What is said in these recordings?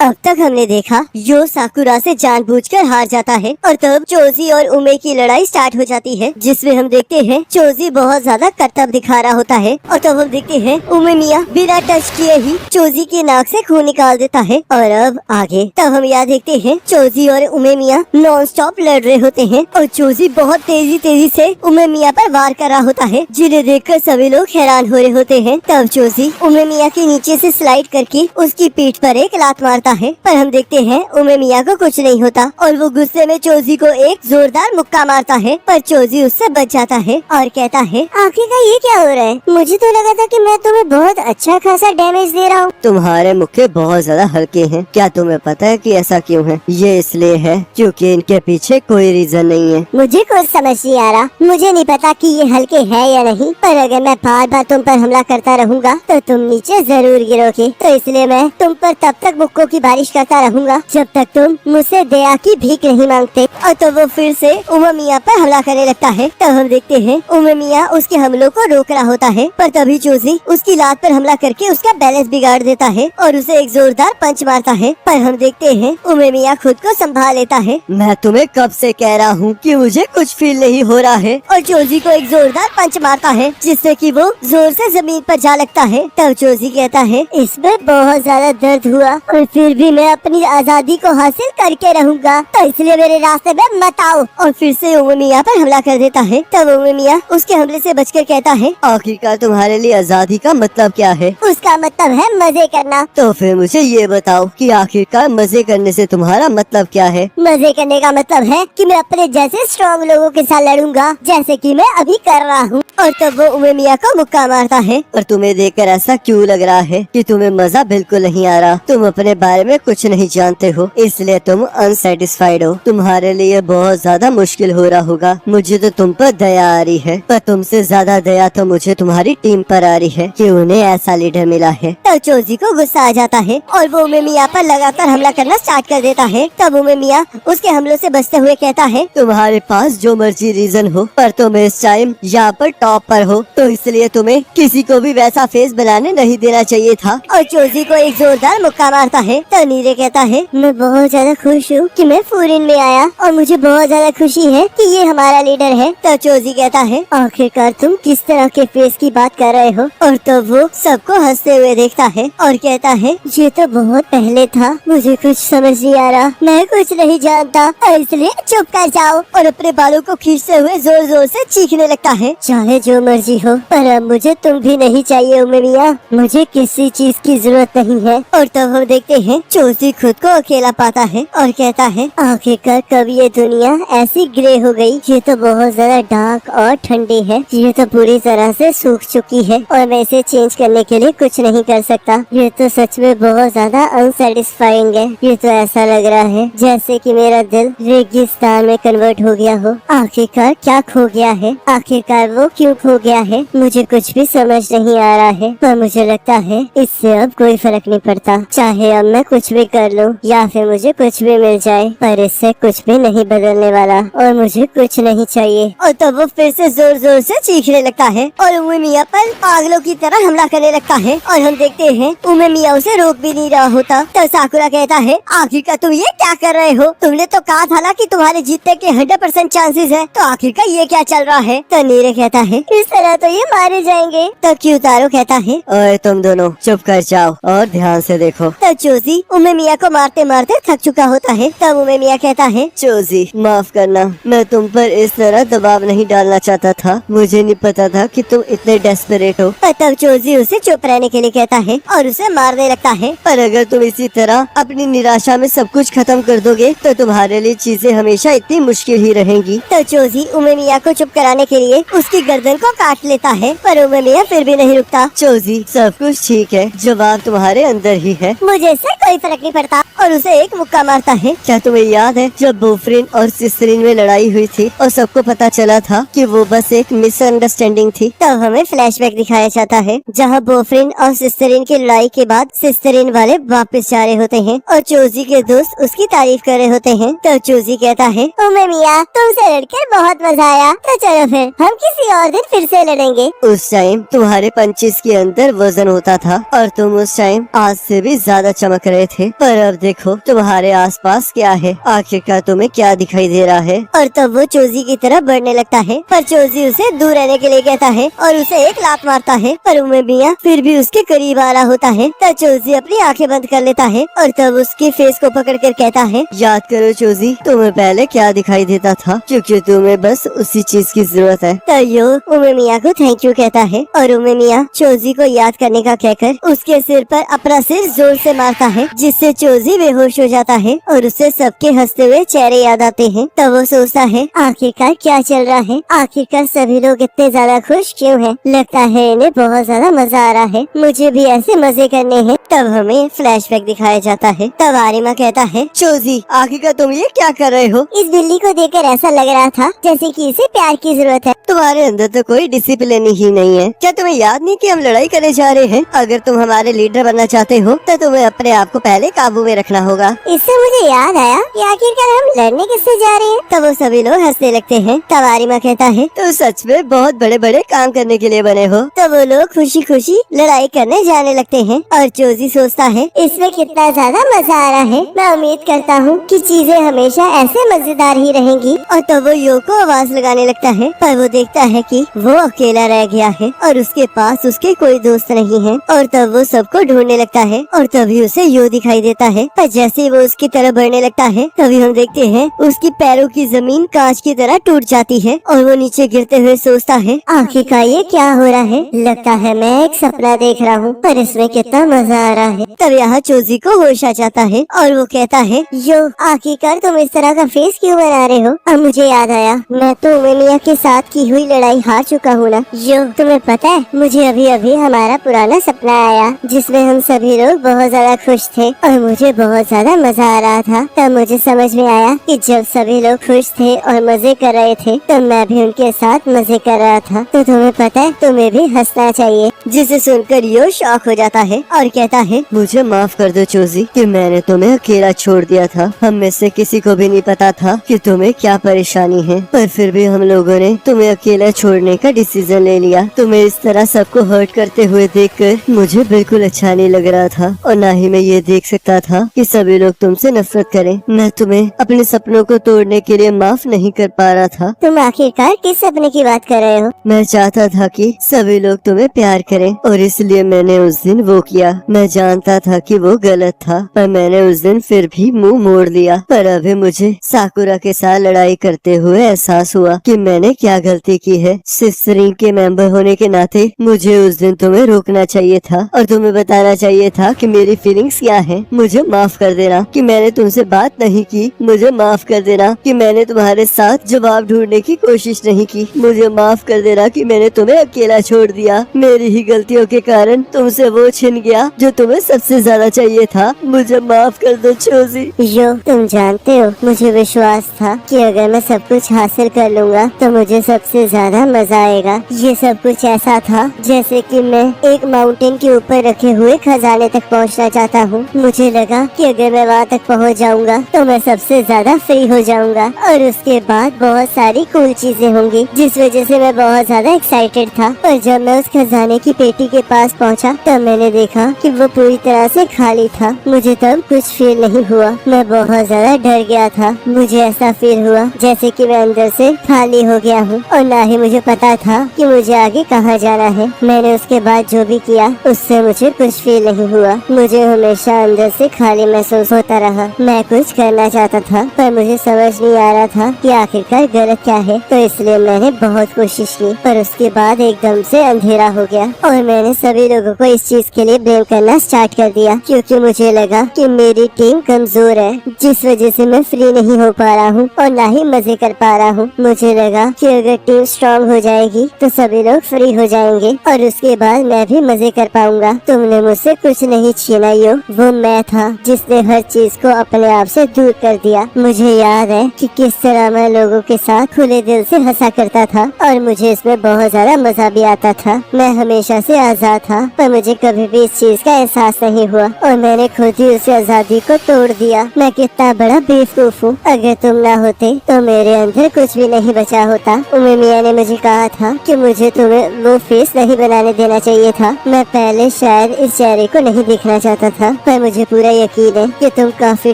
अब तक हमने देखा यो साकुरा से जानबूझकर हार जाता है और तब चोजी और उमे की लड़ाई स्टार्ट हो जाती है, जिसमें हम देखते हैं चोजी बहुत ज्यादा करतब दिखा रहा होता है और तब हम देखते हैं उमे मिया बिना टच किए ही चोजी के नाक से खून निकाल देता है। और अब आगे तब हम यहाँ देखते हैं चोजी और उमे मिया नॉन स्टॉप लड़ रहे होते हैं और चोजी बहुत तेजी से उमे मिया पर वार कर रहा होता है, जिन्हें देखकर सभी लोग हैरान हो रहे होते हैं। तब चोजी उमे मिया के नीचे से स्लाइड करके उसकी पीठ पर एक लात मारता है, पर हम देखते हैं उमे मिया को कुछ नहीं होता और वो गुस्से में चोजी को एक जोरदार मुक्का मारता है, पर चोजी उससे बच जाता है और कहता है आखिरकार ये क्या हो रहा है? मुझे तो लगा था कि मैं तुम्हें बहुत अच्छा खासा डैमेज दे रहा हूँ। तुम्हारे मुक्के बहुत ज्यादा हल्के हैं। क्या तुम्हें पता है कि ऐसा क्यों है? ये इसलिए है क्योंकि इनके पीछे कोई रीजन नहीं है। मुझे कुछ समझ नहीं आ रहा। मुझे नहीं पता कि ये हल्के हैं या नहीं, पर अगर मैं बार बार तुम पर हमला करता रहूंगा तो तुम नीचे जरूर गिरोगे, तो इसलिए मैं तुम पर तब तक मुक्कों की बारिश करता रहूंगा जब तक तुम मुझसे दया की भीख नहीं मांगते। और तो वो फिर से उमे मिया पर हमला करने लगता है। तब हम देखते हैं उमे मिया उसके हमलों को रोक रहा होता है, पर तभी चोजी उसकी लात पर हमला करके उसका बैलेंस बिगाड़ देता है और उसे एक जोरदार पंच मारता है। पर हम देखते हैं उमे मिया खुद को संभाल लेता है। मैं तुम्हें कब से कह रहा हूँ कि मुझे कुछ फील नहीं हो रहा है। और चोजी को एक जोरदार पंच मारता है, जिससे कि वो जोर से जमीन पर जा लगता है। तब चोजी कहता है इसमें बहुत ज्यादा दर्द हुआ और फिर भी मैं अपनी आजादी को हासिल करके रहूंगा, तो इसलिए मेरे रास्ते में मत आओ। और फिर से उमे मिया पर हमला कर देता है। तब उमे मिया उसके हमले से बचकर कहता है आखिरकार तुम्हारे लिए आजादी का मतलब क्या है? उसका मतलब है मजे करना। तो फिर मुझे ये बताओ कि आखिरकार मजे करने से तुम्हारा मतलब क्या है? मजे करने का मतलब है कि मैं अपने जैसे स्ट्रॉन्ग लोगों के साथ लड़ूंगा, जैसे कि मैं अभी कर रहा हूँ। और तब वो उमे मिया को मुक्का मारता है। और तुम्हें देखकर ऐसा क्यों लग रहा है कि तुम्हें मजा बिल्कुल नहीं आ रहा? तुम अपने बारे में कुछ नहीं जानते हो, इसलिए तुम अनसेटिस्फाइड हो। तुम्हारे लिए बहुत ज्यादा मुश्किल हो रहा होगा। मुझे तो तुम पर दया आ रही है, पर तुमसे ज्यादा दया तो मुझे तुम्हारी टीम पर आ रही है कि उन्हें ऐसा लीडर मिला है। तब चोजी को गुस्सा आ जाता है और वो उमे मिया पर लगातार हमला करना स्टार्ट कर देता है। तब उमे मिया उसके हमलों से बचते हुए कहता है तुम्हारे पास जो मर्जी रीजन हो, पर तुम इस टाइम यहाँ पर टॉप पर हो, तो इसलिए तुम्हें किसी को भी वैसा फेस बनाने नहीं देना चाहिए था। और चोजी को एक जोरदार मुक्का मारता है। तो नीरे कहता है मैं बहुत ज्यादा खुश हूँ कि मैं फॉरेन में आया और मुझे बहुत ज्यादा खुशी है कि ये हमारा लीडर है। तो चोजी कहता है आखिरकार तुम किस तरह के फेस की बात कर रहे हो? और तो वो सबको हंसते हुए देखता है और कहता है ये तो बहुत पहले था, मुझे कुछ समझ नहीं आ रहा, मैं कुछ नहीं जानता, और इसलिए चुप कर जाओ। और अपने बालों को खींचते हुए जोर जोर से चीखने लगता है चाहे जो मर्जी हो, पर अब मुझे तुम भी नहीं चाहिए उमे मिया, मुझे किसी चीज की जरूरत नहीं है। और तब हम देखते हैं चोजी खुद को अकेला पाता है और कहता है आखिरकार कब ये दुनिया ऐसी ग्रे हो गई? ये तो बहुत ज्यादा डार्क और ठंडी है, ये तो पूरी तरह से सूख चुकी है और मैं इसे चेंज करने के लिए कुछ नहीं कर सकता। ये तो सच में बहुत ज्यादा अनसेटिस्फाइंग है। ये तो ऐसा लग रहा है जैसे कि मेरा दिल रेगिस्तान में कन्वर्ट हो गया हो। आखिरकार क्या खो गया है? आखिरकार वो क्यों खो गया है? मुझे कुछ भी समझ नहीं आ रहा है, पर मुझे लगता है इससे अब कोई फर्क नहीं पड़ता। चाहे अब मैं कुछ भी कर लूं या फिर मुझे कुछ भी मिल जाए, पर इससे कुछ भी नहीं बदलने वाला और मुझे कुछ नहीं चाहिए। और तब वो फिर से जोर जोर से चीखने लगता है और उमे मिया पर पागलों की तरह हमला करने लगता है। और हम देखते हैं उमे मिया उसे रोक भी नहीं रहा होता। तो साकुरा कहता है आखिरकार तुम ये क्या कर रहे हो? तुमने तो कहा था ना कि तुम्हारे जीतने के 100% चांसेस है, तो आखिरकार ये क्या चल रहा है? तो नीरे कहता है इस तरह तो ये मारे जाएंगे। तो क्यूतारो कहता है ओए तुम दोनों चुप कर जाओ और ध्यान से देखो। तब चोजी उमे मिया को मारते मारते थक चुका होता है। तब उमे मिया कहता है चोजी माफ करना, मैं तुम पर इस तरह दबाव नहीं डालना चाहता था, मुझे नहीं पता था कि तुम इतने डेस्परेट हो। तब चोजी उसे चुप रहने के लिए कहता है और उसे मारने लगता है। पर अगर तुम इसी तरह अपनी निराशा में सब कुछ खत्म कर दोगे तो तुम्हारे लिए चीजें हमेशा इतनी मुश्किल ही रहेंगी। तो चोजी उमे मिया को चुप कराने के लिए उसकी गर्दन को काट लेता है, पर उमे मिया फिर भी नहीं रुकता। चोजी सब कुछ ठीक है, जवाब तुम्हारे अंदर ही है, मुझे इससे कोई फर्क नहीं पड़ता। और उसे एक मुक्का मारता है। क्या तुम्हें याद है जब बोफरिन और सिस्टरिन में लड़ाई हुई थी और सबको पता चला था कि वो बस एक मिसअंडरस्टैंडिंग थी? तब हमें फ्लैशबैक दिखाया जाता है जहाँ बोफरिन और सिस्टरिन की लड़ाई के बाद सिस्टरिन वाले वापस जा रहे होते हैं और चोजी के दोस्त उसकी तारीफ कर रहे होते हैं। तब चोजी कहता है उमे मिया तुमसे लड़कर बहुत मजा आया, तो चलो फिर हम किसी और दिन फिर से लड़ेंगे। उस टाइम तुम्हारे पंचेस के अंदर वजन होता था और तुम उस टाइम आज से भी ज्यादा चमक रहे रहे थे, पर अब देखो तुम्हारे आसपास क्या है। आखिरकार तुम्हें क्या दिखाई दे रहा है? और तब वो चोजी की तरफ बढ़ने लगता है, पर चोजी उसे दूर रहने के लिए कहता है और उसे एक लात मारता है, पर उमे मियाँ फिर भी उसके करीब आ रहा होता है। तब चोजी अपनी आंखें बंद कर लेता है और तब उसके फेस को पकड़कर कहता है, याद करो चोजी, तुम्हें पहले क्या दिखाई देता था, क्योंकि तुम्हें बस उसी चीज की जरूरत है। तब यो उमे मियाँ को थैंक यू कहता है और उमे मियाँ चोजी को याद करने का कहकर उसके सिर पर अपना सिर जोर से मारता है, जिससे चोजी बेहोश हो जाता है और उसे सबके हंसते हुए चेहरे याद आते हैं। तब वो सोचता है, आखिरकार क्या चल रहा है, आखिरकार सभी लोग इतने ज्यादा खुश क्यों हैं? लगता है इन्हें बहुत ज्यादा मजा आ रहा है, मुझे भी ऐसे मजे करने हैं। तब हमें फ्लैशबैक दिखाया जाता है। तब आरिमा कहता है, चोजी आखिरकार तुम ये क्या कर रहे हो? इस बिल्ली को देखकर ऐसा लग रहा था जैसे कि इसे प्यार की जरूरत है। तुम्हारे अंदर तो कोई डिसिप्लिन ही नहीं है। क्या तुम्हें याद नहीं कि हम लड़ाई करने जा रहे हैं? अगर तुम हमारे लीडर बनना चाहते हो तो तुम्हें अपने आप को पहले काबू में रखना होगा। इससे मुझे याद आया कि आखिरकार हम लड़ने किससे जा रहे हैं। तब वो सभी लोग हंसने लगते हैं। तब आरिमा कहता है, तो सच में बहुत बड़े बड़े काम करने के लिए बने हो। तो वो लोग खुशी खुशी लड़ाई करने जाने लगते हैं और चोजी सोचता है, इसमें कितना ज्यादा मजा आ रहा है। मैं उम्मीद करता हूँ कि चीजें हमेशा ऐसे मजेदार ही रहेंगी। और तब वो यो को आवाज लगाने लगता है, पर वो देखता है कि वो अकेला रह गया है और उसके पास उसके कोई दोस्त नहीं है। और तब वो सबको ढूंढने लगता है और तभी उसे यो दिखाई देता है। पर जैसे ही वो उसकी तरफ बढ़ने लगता है, तभी हम देखते हैं उसकी पैरों की जमीन कांच की तरह टूट जाती है और वो नीचे गिरते हुए सोचता है, आखिरकार ये क्या हो रहा है? लगता है मैं एक सपना देख रहा हूँ, पर इसमें कितना मजा आ रहा है। तब यहाँ चोजी को होश आ जाता है और वो कहता है, यो आखिरकार तुम इस तरह का फेस क्यों बना रहे हो? अब मुझे याद आया, मैं तो उमे मियाँ के साथ की हुई लड़ाई हार चुका हूँ ना। यो तुम्हें पता है, मुझे अभी अभी हमारा पुराना सपना आया जिसमें हम सभी लोग बहुत ज्यादा खुश थे और मुझे बहुत ज्यादा मजा आ रहा था। तब मुझे समझ में आया कि जब सभी लोग खुश थे और मजे कर रहे थे तो मैं भी उनके साथ मजे कर रहा था। तो तुम्हें पता है, तुम्हें भी हंसना चाहिए। जिसे सुनकर यो शॉक हो जाता है और कहता है, मुझे माफ कर दो चोजी कि मैंने तुम्हें अकेला छोड़ दिया था। हम में से किसी को भी नहीं पता था कि तुम्हें क्या परेशानी है, पर फिर भी हम लोगों ने तुम्हें अकेला छोड़ने का डिसीजन ले लिया। तुम्हें इस तरह सबको हर्ट करते हुए देखकर मुझे बिल्कुल अच्छा नहीं लग रहा था और न ही मैं ये देख सकता था कि सभी लोग तुमसे नफरत करें। मैं तुम्हें अपने सपनों को तोड़ने के लिए माफ नहीं कर पा रहा था। तुम आखिरकार किस सपने की बात कर रहे हो? मैं चाहता था कि सभी लोग तुम्हें प्यार करें और इसलिए मैंने उस दिन वो किया। मैं जानता था कि वो गलत था, पर मैंने उस दिन फिर भी मुंह मोड़ लिया। पर अभी मुझे साकुरा के साथ लड़ाई करते हुए एहसास हुआ कि मैंने क्या गलती की है। सिस्टरिंग के मेंबर होने के नाते मुझे उस दिन तुम्हें रोकना चाहिए था और तुम्हें बताना चाहिए था कि मेरी फीलिंग्स क्या है। मुझे माफ कर देना कि मैंने तुमसे बात नहीं की। मुझे माफ कर देना कि मैंने तुम्हारे साथ जवाब ढूंढने की कोशिश नहीं की। मुझे माफ कर देना कि मैंने तुम्हें अकेला छोड़ दिया। मेरी ही गलतियों के कारण तुमसे वो छिन गया जो तुम्हें सबसे ज्यादा चाहिए था। मुझे माफ कर दो चोजी। यो तुम जानते हो, मुझे विश्वास था कि अगर मैं सब कुछ हासिल कर लूंगा तो मुझे सबसे ज्यादा मजा आएगा। ये सब कुछ ऐसा था जैसे कि मैं एक माउंटेन के ऊपर रखे हुए खजाने तक पहुंचना चाहता हूँ। मुझे लगा कि अगर मैं वहाँ तक पहुँच जाऊंगा तो मैं सबसे ज्यादा फ्री हो जाऊंगा और उसके बाद बहुत सारी कूल चीजें होंगी, जिस वजह से मैं बहुत ज्यादा एक्साइटेड था। पर जब मैं उस खजाने की पेटी के पास पहुँचा तब मैंने देखा कि वो पूरी तरह से खाली था। मुझे तब कुछ फील नहीं हुआ। मैं बहुत ज्यादा डर गया था। मुझे ऐसा फील हुआ जैसे कि मैं अंदर से खाली हो गया हूँ और ना ही मुझे पता था कि मुझे आगे कहाँ जाना है। मैंने उसके बाद जो भी किया उससे मुझे कुछ फील नहीं हुआ। मुझे हमेशा अंदर से खाली महसूस होता रहा। मैं कुछ करना चाहता था पर मुझे समझ नहीं आ रहा था कि आखिरकार गलत क्या है। तो इसलिए मैंने बहुत कोशिश की, पर उसके बाद एकदम से अंधेरा हो गया और मैंने सभी लोगों को इस चीज के लिए ब्लेम करना स्टार्ट कर दिया, क्योंकि मुझे लगा कि मेरी टीम कमजोर है, जिस वजह से मैं फ्री नहीं हो पा रहा हूँ और ना ही मजे कर पा रहा हूँ। मुझे लगा कि अगर टीम स्ट्रांग हो जाएगी तो सभी लोग फ्री हो जाएंगे और उसके बाद मैं भी मजे कर पाऊंगा। तुमने मुझसे कुछ नहीं छीना यो, वो मैं था जिसने हर चीज को अपने आप से दूर कर दिया। मुझे याद है कि किस तरह मैं लोगों के साथ खुले दिल से हंसा करता था और मुझे इसमें बहुत ज्यादा मजा भी आता था। मैं हमेशा से आजाद था, पर मुझे कभी भी इस चीज का एहसास नहीं हुआ और मैंने खुद ही उस आजादी को तोड़ दिया। मैं कितना बड़ा बेवकूफ हूँ। अगर तुम ना होते तो मेरे अंदर कुछ भी नहीं बचा होता। उमे मियाँ ने मुझे कहा था कि मुझे तुम्हें वो फेस नहीं बनाने देना चाहिए था। मैं पहले शायद इस चेहरे को नहीं देखना चाहता था, पर मुझे पूरा यकीन है कि तुम काफी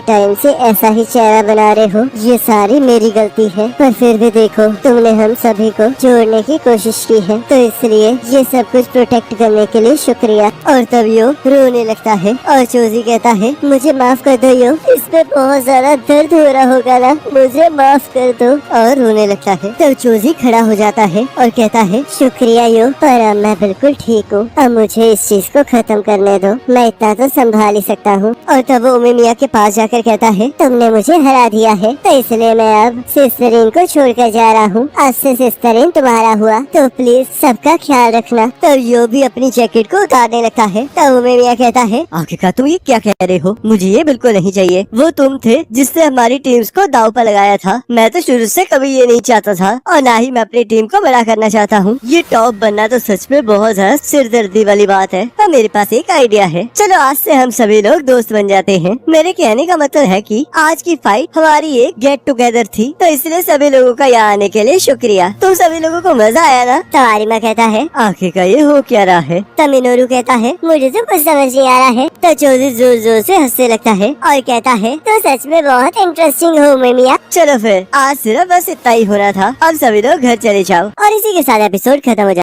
टाइम से ऐसा ही चेहरा बना रहे हो। ये सारी मेरी गलती है, पर फिर भी देखो तुमने हम सभी को जोड़ने की कोशिश की है, तो इसलिए ये सब कुछ प्रोटेक्ट करने के लिए शुक्रिया। और तब यो रोने लगता है और चोजी कहता है मुझे माफ कर दो यो, इसमें बहुत ज्यादा दर्द हो रहा होगा ना, मुझे माफ कर दो। और रोने लगता है। तब चोजी खड़ा हो जाता है और कहता है शुक्रिया यो, पर अब मैं बिल्कुल ठीक हूँ। अब मुझे इस चीज को खत्म करने दो, मैं इतना तो संभाल ही सकता हूँ। और तब वो उमिमिया के पास जाकर कहता है तुमने मुझे हरा दिया है, तो इसलिए मैं अब सिस्टरिन को छोड़कर जा रहा हूँ। आज से सिस्टरिन तुम्हारा हुआ, तो प्लीज सबका ख्याल रखना। तब यो भी अपनी जैकेट को उतारने लगता है। तब उमिमिया कहता है आखिरकार तुम ये क्या कह रहे हो, मुझे ये बिल्कुल नहीं चाहिए। वो तुम थे जिससे हमारी टीम्स को दाव पर लगाया था। मैं तो शुरू से कभी ये नहीं चाहता था और ना ही मैं अपनी टीम को बड़ा करना चाहता हूँ। ये टॉप बनना तो सच में बहुत ज्यादा सिरदर्दी वाली बात है। और मेरे पास एक आइडिया है, चलो आज से हम सभी लोग दोस्त बन जाते हैं। मेरे कहने का मतलब है कि आज की फाइट हमारी एक गेट टुगेदर थी, तो इसलिए सभी लोगों का यहाँ आने के लिए शुक्रिया। तुम सभी लोगों को मजा आया ना? तो आरिमा कहता है आखिरकार ये हो क्या रहा है? तब मिनोरू कहता है मुझे तो कुछ समझ नहीं आ रहा है। तो चोजी जोर जोर से हंसने लगता है और कहता है तो सच में बहुत इंटरेस्टिंग हो उमिमिया। चलो फिर आज सिर्फ बस इतना ही होना था, अब सभी लोग घर चले जाओ। और इसी के साथ एपिसोड खत्म हो जाता है।